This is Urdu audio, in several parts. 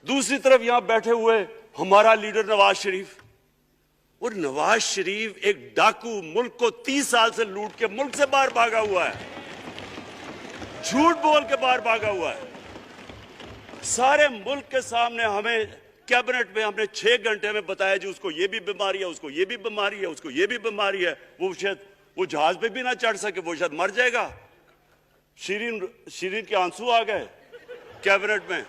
دوسری طرف یہاں بیٹھے ہوئے ہمارا لیڈر نواز شریف، اور نواز شریف ایک ڈاکو، ملک کو 30 سال سے لوٹ کے ملک سے باہر بھاگا ہوا ہے، جھوٹ بول کے باہر بھاگا ہوا ہے۔ سارے ملک کے سامنے ہمیں کیبنٹ میں ہم نے 6 گھنٹے میں بتایا جی اس کو یہ بھی بیماری ہے، اس کو یہ بھی بیماری ہے، اس کو یہ بھی بیماری ہے، وہ شاید وہ جہاز پہ بھی نہ چڑھ سکے، وہ شاید مر جائے گا۔ شیرین کے آنسو آ گئے کیبنٹ میں،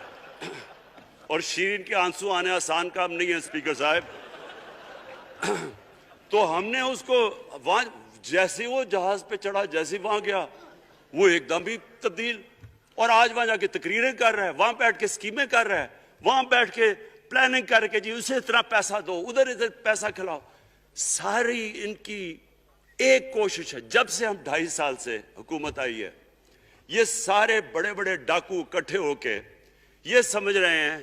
اور شیرین کے آنسو آنے آسان کام نہیں ہے اسپیکر صاحب۔ تو ہم نے اس کو وہاں جیسے وہ جہاز پہ چڑھا، جیسے وہاں گیا، وہ ایک دم بھی تبدیل، اور آج وہاں جا کے تقریریں کر رہا ہے، وہاں بیٹھ کے اسکیمیں کر رہا ہے، وہاں بیٹھ کے پلاننگ کر کے جی اسے اتنا پیسہ دو، ادھر پیسہ کھلاؤ۔ ساری ان کی ایک کوشش ہے، جب سے ہم 2.5 سال سے حکومت آئی ہے، یہ سارے بڑے بڑے ڈاکو اکٹھے ہو کے یہ سمجھ رہے ہیں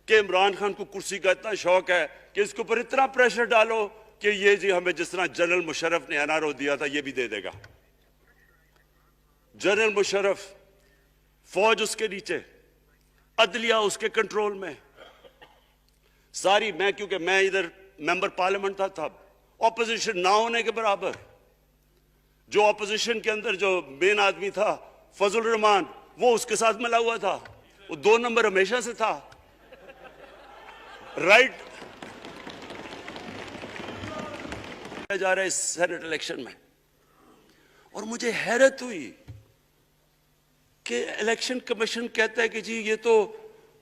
کہ عمران خان کو کرسی کا اتنا شوق ہے کہ اس کے اوپر اتنا پریشر ڈالو کہ یہ جی ہمیں جس طرح جنرل مشرف نے NRO دیا تھا یہ بھی دے دے گا۔ جنرل مشرف، فوج اس کے نیچے، عدلیہ اس کے کنٹرول میں، ساری کیونکہ میں ادھر ممبر پارلیمنٹ تھا اپوزیشن نہ ہونے کے برابر، جو اپوزیشن کے اندر جو مین آدمی تھا فضل الرحمان، وہ اس کے ساتھ ملا ہوا تھا، وہ 2 نمبر ہمیشہ سے تھا، رائٹ جا رہا ہے اس سینٹ الیکشن میں۔ اور مجھے حیرت ہوئی کہ الیکشن کمیشن کہتا ہے کہ جی یہ تو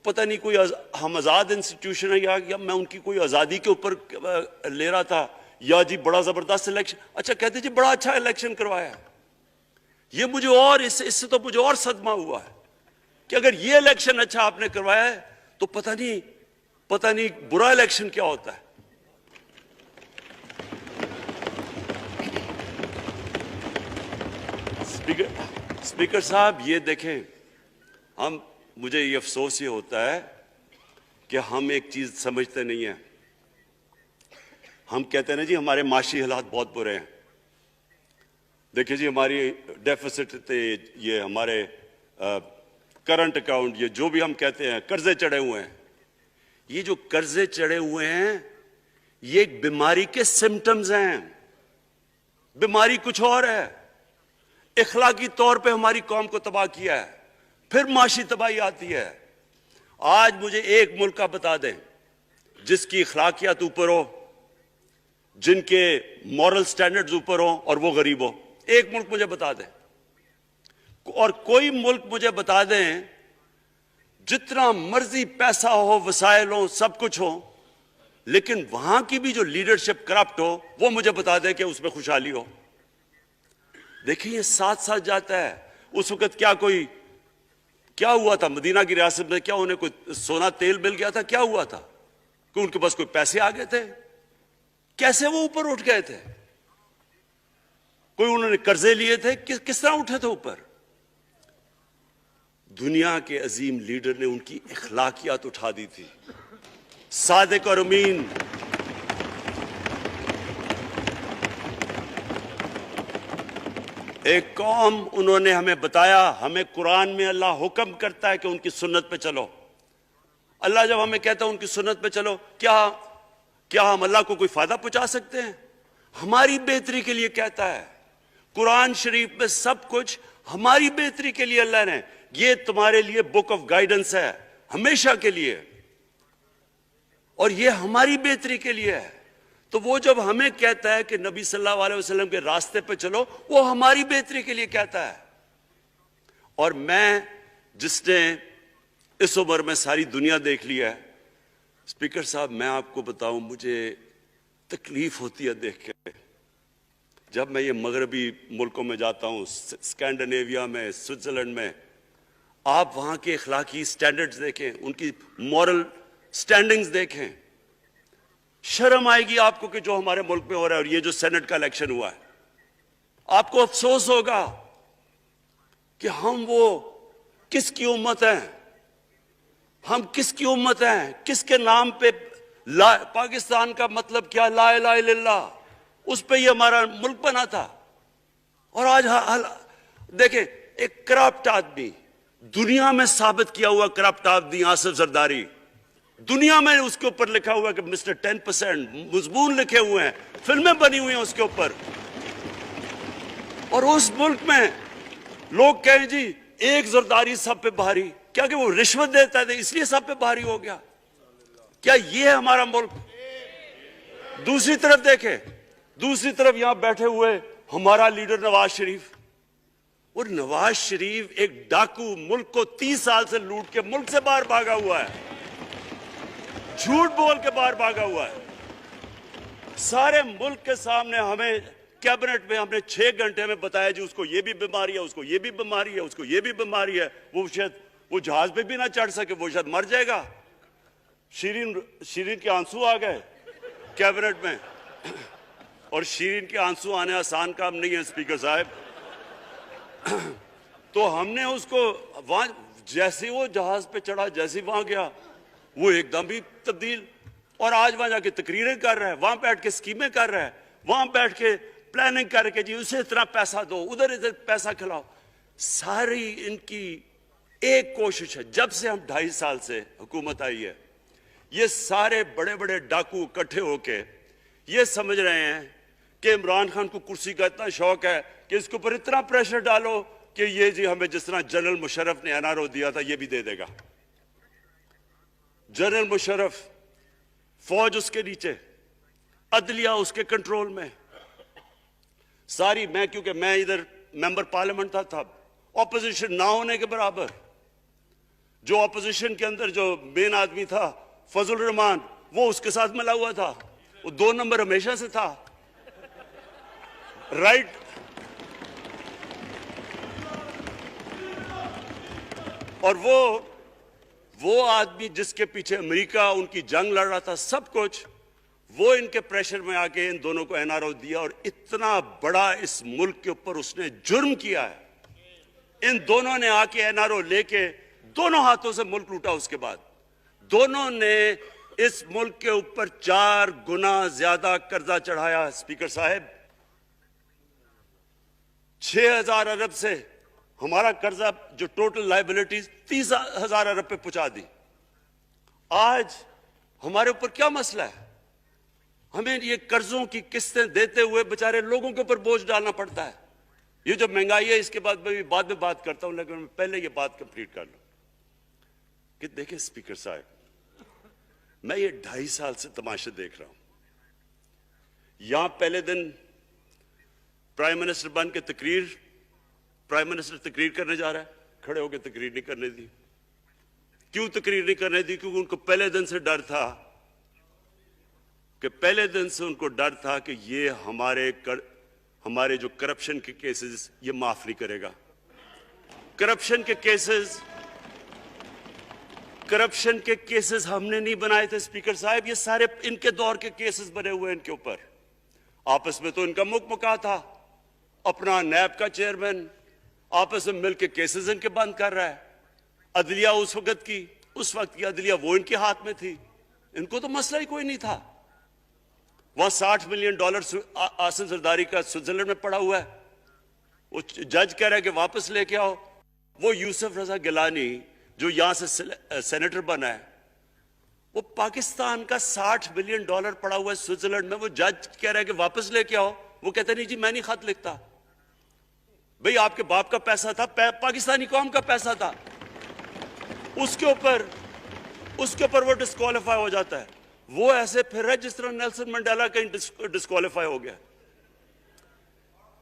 پتہ نہیں کوئی ہم آزاد انسٹیٹیوشن ہے یا میں ان کی کوئی آزادی کے اوپر لے رہا تھا، یا جی بڑا زبردست الیکشن، اچھا کہتے جی بڑا اچھا الیکشن کروایا ہے۔ یہ مجھے اور اس سے تو مجھے اور صدمہ ہوا ہے کہ اگر یہ الیکشن اچھا آپ نے کروایا ہے تو پتہ نہیں برا الیکشن کیا ہوتا ہے۔ اسپیکر صاحب یہ دیکھیں، مجھے یہ افسوس یہ ہوتا ہے کہ ہم ایک چیز سمجھتے نہیں ہیں۔ ہم کہتے ہیں نا جی ہمارے معاشی حالات بہت برے ہیں، دیکھیں جی ہماری ڈیفیسٹ تھے، یہ ہمارے کرنٹ اکاؤنٹ، یہ جو بھی ہم کہتے ہیں قرضے چڑھے ہوئے ہیں، یہ جو قرضے چڑھے ہوئے ہیں یہ ایک بیماری کے سمٹمز ہیں، بیماری کچھ اور ہے۔ اخلاقی طور پہ ہماری قوم کو تباہ کیا ہے، پھر معاشی تباہی آتی ہے۔ آج مجھے ایک ملک کا بتا دیں جس کی اخلاقیات اوپر ہو، جن کے مورل سٹینڈرڈز اوپر ہوں اور وہ غریب ہو، ایک ملک مجھے بتا دیں، اور کوئی ملک مجھے بتا دیں جتنا مرضی پیسہ ہو، وسائل ہو، سب کچھ ہو، لیکن وہاں کی بھی جو لیڈرشپ کرپٹ ہو وہ مجھے بتا دیں کہ اس میں خوشحالی ہو۔ دیکھیں یہ ساتھ ساتھ جاتا ہے۔ اس وقت کیا ہوا تھا مدینہ کی ریاست میں؟ کیا انہیں کوئی سونا تیل مل گیا تھا؟ کیا ہوا تھا کہ ان کے پاس کوئی پیسے آ گئے تھے؟ کیسے وہ اوپر اٹھ گئے تھے؟ کوئی انہوں نے قرضے لیے تھے؟ کس طرح اٹھے تھے اوپر؟ دنیا کے عظیم لیڈر نے ان کی اخلاقیات اٹھا دی تھی، صادق اور امین۔ ایک قوم انہوں نے ہمیں بتایا، ہمیں قرآن میں اللہ حکم کرتا ہے کہ ان کی سنت پہ چلو۔ اللہ جب ہمیں کہتا ہے ان کی سنت پہ چلو، کیا ہم اللہ کو کوئی فائدہ پہنچا سکتے ہیں؟ ہماری بہتری کے لیے کہتا ہے قرآن شریف میں، سب کچھ ہماری بہتری کے لیے اللہ نے، یہ تمہارے لیے بک آف گائیڈنس ہے ہمیشہ کے لیے، اور یہ ہماری بہتری کے لیے ہے۔ تو وہ جب ہمیں کہتا ہے کہ نبی صلی اللہ علیہ وسلم کے راستے پہ چلو، وہ ہماری بہتری کے لیے کہتا ہے۔ اور میں جس نے اس عمر میں ساری دنیا دیکھ لی ہے، اسپیکر صاحب میں آپ کو بتاؤں مجھے تکلیف ہوتی ہے دیکھ کے، جب میں یہ مغربی ملکوں میں جاتا ہوں، اسکینڈینیویا میں، سوئٹزرلینڈ میں، آپ وہاں کے اخلاقی سٹینڈرڈز دیکھیں، ان کی مورل سٹینڈنگز دیکھیں، شرم آئے گی آپ کو کہ جو ہمارے ملک میں ہو رہا ہے۔ اور یہ جو سینٹ کا الیکشن ہوا ہے، آپ کو افسوس ہوگا کہ ہم وہ کس کی امت ہیں، ہم کس کی امت ہیں، کس کے نام پہ پاکستان کا مطلب کیا، لا الہ الا اللہ، اس پہ یہ ہمارا ملک بنا تھا۔ اور آج دیکھیں ایک کرپٹ آدمی، دنیا میں ثابت کیا ہوا کرپٹ آدمی آصف زرداری، دنیا میں اس کے اوپر لکھا ہوا ہے کہ مسٹر 10%، مضمون لکھے ہوئے ہیں، فلمیں بنی ہوئی ہیں اس کے اوپر. اور اس ملک میں لوگ کہیں جی ایک زرداری سب پہ بھاری، کیا کہ وہ رشوت دیتا تھا اس لیے سب پہ بھاری ہو گیا؟ کیا یہ ہے ہمارا ملک؟ دوسری طرف دیکھیں، دوسری طرف یہاں بیٹھے ہوئے ہمارا لیڈر نواز شریف. اور نواز شریف ایک ڈاکو، ملک کو 30 سال سے لوٹ کے ملک سے باہر بھاگا ہوا ہے، جھوٹ بول کے باہر بھاگا ہوا ہے. سارے ملک کے سامنے ہمیں کیبنٹ میں ہم نے 6 گھنٹے میں بتایا جی اس کو یہ بھی بیماری ہے، اس کو یہ بھی بیماری ہے، اس کو یہ بھی بیماری ہے، وہ شاید وہ جہاز پہ بھی نہ چڑھ سکے، وہ شاید مر جائے گا. شیرین کے آنسو آ گئے کیبنٹ میں. اور شیرین کے آنسو آنے آسان کام نہیں ہے اسپیکر صاحب. تو ہم نے اس کو وہاں جیسے وہ جہاز پہ چڑھا، جیسے وہاں گیا وہ ایک دم بھی تبدیل. اور آج وہاں جا کے تقریریں کر رہا ہے، وہاں بیٹھ کے اسکیمیں کر رہا ہے، وہاں بیٹھ کے پلاننگ کر کے جی اسے اتنا پیسہ دو، ادھر پیسہ کھلاؤ. ساری ان کی ایک کوشش ہے جب سے ہم 2.5 سال سے حکومت آئی ہے، یہ سارے بڑے بڑے ڈاکو اکٹھے ہو کے یہ سمجھ رہے ہیں کہ عمران خان کو کرسی کا اتنا شوق ہے کہ اس کے اوپر اتنا پریشر ڈالو کہ یہ جی ہمیں جس طرح جنرل مشرف نے NRO دیا تھا یہ بھی دے دے گا. جنرل مشرف، فوج اس کے نیچے، عدلیہ اس کے کنٹرول میں ساری. میں کیونکہ میں ادھر ممبر پارلیمنٹ تھا اپوزیشن نہ ہونے کے برابر. جو اپوزیشن کے اندر جو مین آدمی تھا فضل الرحمان، وہ اس کے ساتھ ملا ہوا تھا، وہ 2 نمبر ہمیشہ سے تھا. رائٹ. اور وہ آدمی جس کے پیچھے امریکہ ان کی جنگ لڑ رہا تھا، سب کچھ وہ ان کے پریشر میں آ کے ان دونوں کو NRO دیا. اور اتنا بڑا اس ملک کے اوپر اس نے جرم کیا ہے. ان دونوں نے آ کے NRO لے کے دونوں ہاتھوں سے ملک لوٹا. اس کے بعد دونوں نے اس ملک کے اوپر 4 گنا زیادہ قرضہ چڑھایا. اسپیکر صاحب 6,000 ارب سے ہمارا قرضہ جو ٹوٹل لائبلٹیز 30,000 ارب پہ پہنچا دی. آج ہمارے اوپر کیا مسئلہ ہے؟ ہمیں یہ قرضوں کی قسطیں دیتے ہوئے بیچارے لوگوں کے اوپر بوجھ ڈالنا پڑتا ہے. یہ جو مہنگائی ہے اس کے بعد میں بعد میں بات کرتا ہوں، لیکن میں پہلے یہ بات کمپلیٹ کر لوں کہ دیکھیں اسپیکر صاحب، میں یہ 2.5 سال سے تماشے دیکھ رہا ہوں. یہاں پہلے دن پرائم منسٹر بن کے پرائم منسٹر تقریر کرنے جا رہا ہے، کھڑے ہو کے تقریر نہیں کرنے دی. کیوں تقریر نہیں کرنے دی؟ کیونکہ ان کو پہلے دن سے ڈر تھا کہ یہ ہمارے جو کرپشن کے کیسز یہ معاف نہیں کرے گا. کرپشن کے کیسز ہم نے نہیں بنائے تھے اسپیکر صاحب، یہ سارے ان کے دور کے کیسز بنے ہوئے ان کے اوپر. آپس میں تو ان کا مکا تھا، اپنا نیب کا چیئرمین آپس میں مل کے کیسز ان کے بند کر رہا ہے. عدلیہ اس وقت کی عدلیہ وہ ان کے ہاتھ میں تھی، ان کو تو مسئلہ ہی کوئی نہیں تھا. وہاں $60 ملین آصف زرداری کا سوئٹزرلینڈ میں پڑا ہوا ہے. وہ جج کہہ رہا ہے کہ واپس لے کے آؤ. وہ یوسف رضا گیلانی جو یہاں سے سینیٹر بنا ہے، وہ پاکستان کا $60 ملین پڑا ہوا ہے سوئٹزرلینڈ میں. وہ جج کہہ رہا ہے کہ واپس لے کے آؤ. وہ کہتے نہیں جی میں نہیں خط لکھتا. بھئی آپ کے باپ کا پیسہ تھا، پاکستانی قوم کا پیسہ تھا. اس کے اوپر وہ ڈسکوالیفائی ہو جاتا ہے. وہ ایسے پھر رہا ہے جس طرح نیلسن منڈیلا کہیں ڈسکوالیفائی ہو گیا.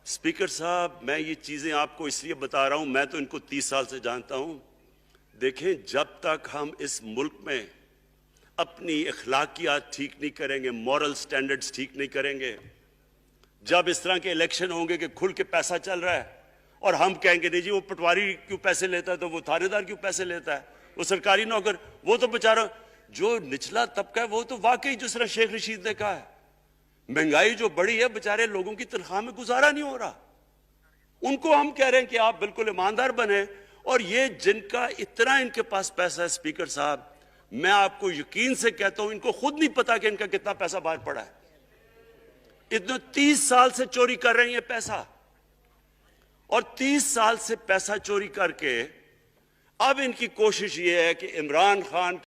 اسپیکر صاحب میں یہ چیزیں آپ کو اس لیے بتا رہا ہوں، میں تو ان کو 30 سال سے جانتا ہوں. دیکھیں جب تک ہم اس ملک میں اپنی اخلاقیات ٹھیک نہیں کریں گے، مورل سٹینڈرڈز ٹھیک نہیں کریں گے، جب اس طرح کے الیکشن ہوں گے کہ کھل کے پیسہ چل رہا ہے اور ہم کہیں گے نہیں جی وہ پٹواری کیوں پیسے لیتا ہے، تو وہ تھانے دار کیوں پیسے لیتا ہے، وہ سرکاری نوکر، وہ تو بیچارہ جو نچلا طبقہ ہے وہ تو واقعی جس طرح شیخ رشید نے کہا ہے مہنگائی جو بڑی ہے بیچارے لوگوں کی تنخواہ میں گزارا نہیں ہو رہا. ان کو ہم کہہ رہے ہیں کہ آپ بالکل ایماندار بنیں. اور یہ جن کا اتنا ان کے پاس پیسہ ہے اسپیکر صاحب، میں آپ کو یقین سے کہتا ہوں ان کو خود نہیں پتا کہ ان کا کتنا پیسہ باہر پڑا ہے. اتنے 30 سال سے چوری کر رہے ہیں یہ پیسہ، اور 30 سال سے پیسہ چوری کر کے اب ان کی کوشش یہ ہے کہ عمران خان